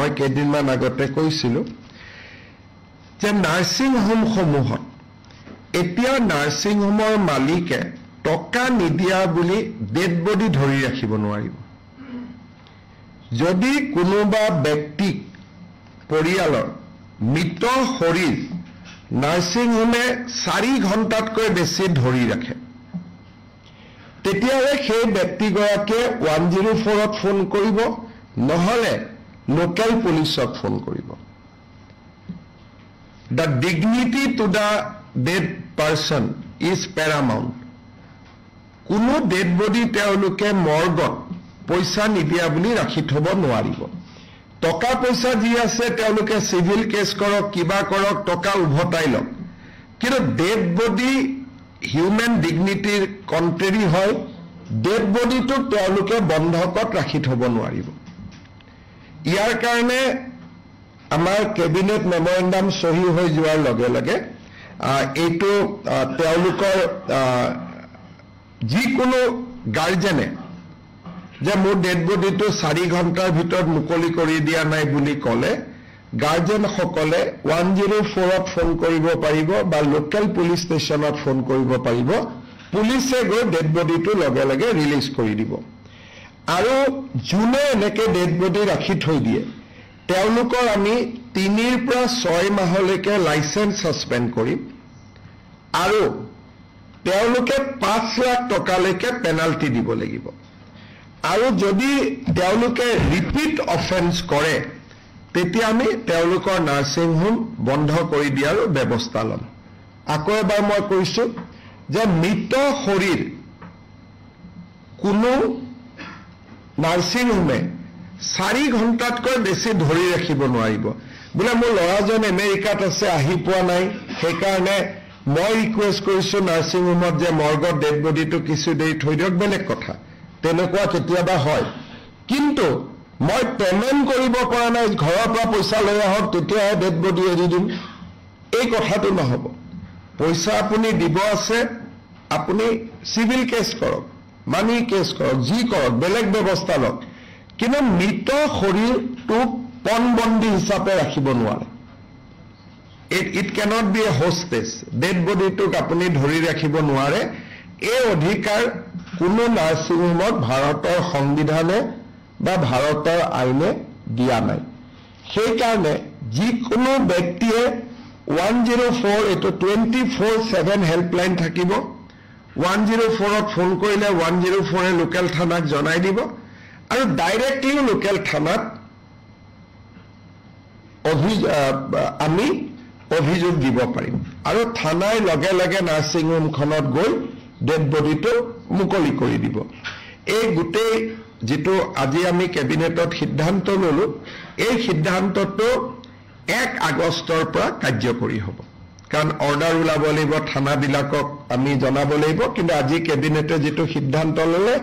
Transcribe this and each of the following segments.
মই কেইদিনমান আগতে কৈছিলোঁ যে নাৰ্ছিং হোমসমূহত এতিয়া নাৰ্ছিং হোমৰ মালিকে টকা নিদিয়া বুলি ডেড বডি ধৰি ৰাখিব নোৱাৰিব যদি কোনোবা ব্যক্তিক পৰিয়ালৰ মৃত শৰীৰ নাৰ্ছিং হোমে 4 ঘণ্টাতকৈ বেছি ধৰি ৰাখে তেতিয়াহে সেই ব্যক্তিগৰাকীয়ে 104ত ফোন কৰিব নহলে লোকেল পুলিচক ফোন কৰিব The dignity to the dead person is paramount. কোনো dead body তেওঁলোকে মৰ্গত পইচা নিদিয়া বুলি ৰাখি থব নোৱাৰিব টকা পইচা যি আছে তেওঁলোকে সিভিল কেছ কৰক কিবা কৰক টকা উভতাই লওক কিন্তু dead body human dignity contrary হয় dead body to তেওঁলোকে বন্ধকত ৰাখি থব নোৱাৰিব ইয়াৰ কাৰণে আমাৰ কেবিনেট মেমৰেন্ডাম সহি হৈ যোৱাৰ লগে লগে এইটো তেওঁলোকৰ যিকোনো গাৰ্জেনে যে মোৰ ডেড বডিটো 4 ঘণ্টাৰ ভিতৰত মুকলি কৰি দিয়া নাই বুলি ক'লে গাৰ্জেন সকলে 104ত ফোন কৰিব পাৰিব বা লোকেল পুলিচ ষ্টেচনত ফোন কৰিব পাৰিব পুলিচে গৈ ডেড বডিটো লগে লগে ৰিলিজ কৰি দিব আৰু জুনে এনেকে ডেড বডি ৰাখি থৈ দিয়ে তেওঁলোকৰ আমি 3 পৰা 6 মাহলৈকে লাইসেন্স সাসপেন্ড কৰিম আৰু তেওঁলোকে 5 লাখ টকালৈকে পেনাল্টি দিব লাগিব আৰু যদি তেওঁলোকে ৰিপিট অফেন্স কৰে তেতিয়া আমি তেওঁলোকৰ নাৰ্ছিং হোম বন্ধ কৰি দিয়াৰ ব্যৱস্থা ল'ম আকৌ এবাৰ মই কৈছো যে মৃত শৰীৰ কোনো নাৰ্ছিং হোমে 4 ঘণ্টাতকৈ বেছি ধৰি ৰাখিব নোৱাৰিব বোলে মোৰ লৰাজন আমেৰিকাত আছে আহি পোৱা নাই সেই কাৰণে মই ৰিকুৱেষ্ট কৰিছো নাৰ্ছিং হোমত যে মৰ্গত ডেড বডিটো কিছু দেৰি থৈ দিয়ক বেলেগ কথা তেনেকুৱা কেতিয়াবা হয় কিন্তু মই পেমেন্ট কৰিব পৰা নাই ঘৰৰ পৰা পইচা লৈ আহক তেতিয়া ডেড বডি এৰি দিম এই কথাটো নহব পইচা আপুনি দিব আছে আপুনি সিভিল কেছ কৰক মানি কেছ কৰক যি কৰক বেলেগ ব্যৱস্থা লওক কিন্তু মৃত শৰীৰটো পণবন্দী হিচাপে ৰাখিব নোৱাৰে it cannot be a hostage dead body টোক আপুনি ধৰি ৰাখিব নোৱাৰে এই অধিকাৰ কোনো নাৰ্ছিং হোমত ভাৰতৰ সংবিধানে বা ভাৰতৰ আইনে দিয়া নাই সেই কাৰণে যিকোনো ব্যক্তিয়ে 104 এটো 24/7 হেল্পলাইন থাকিব 104ত ফোন কৰিলে 104 এ লোকেল থানাক জনাই দিব আৰু ডাইৰেক্টলি লোকেল থানাত আমি অভিযোগ দিব পাৰিম আৰু থানাই লগে লগে নাৰ্ছিং হোমখনত গৈ ডেড বডিটো মুকলি কৰি দিব এই গুটেই যেটো আজি আমি কেবিনেটত সিদ্ধান্ত ললো এই সিদ্ধান্তটো 1 আগষ্টৰ পৰা কাৰ্যকৰী হ'ব কাৰণ অৰ্ডাৰ ওলাব লাগিব থানা বিলাকক আমি জনাব লাগিব কিন্তু আজি কেবিনেটে যেটো সিদ্ধান্ত ললে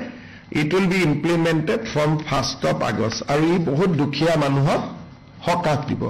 it will be implemented from 1st of August আৰু ই বহুত দুখীয়া মানুহক হকাক দিব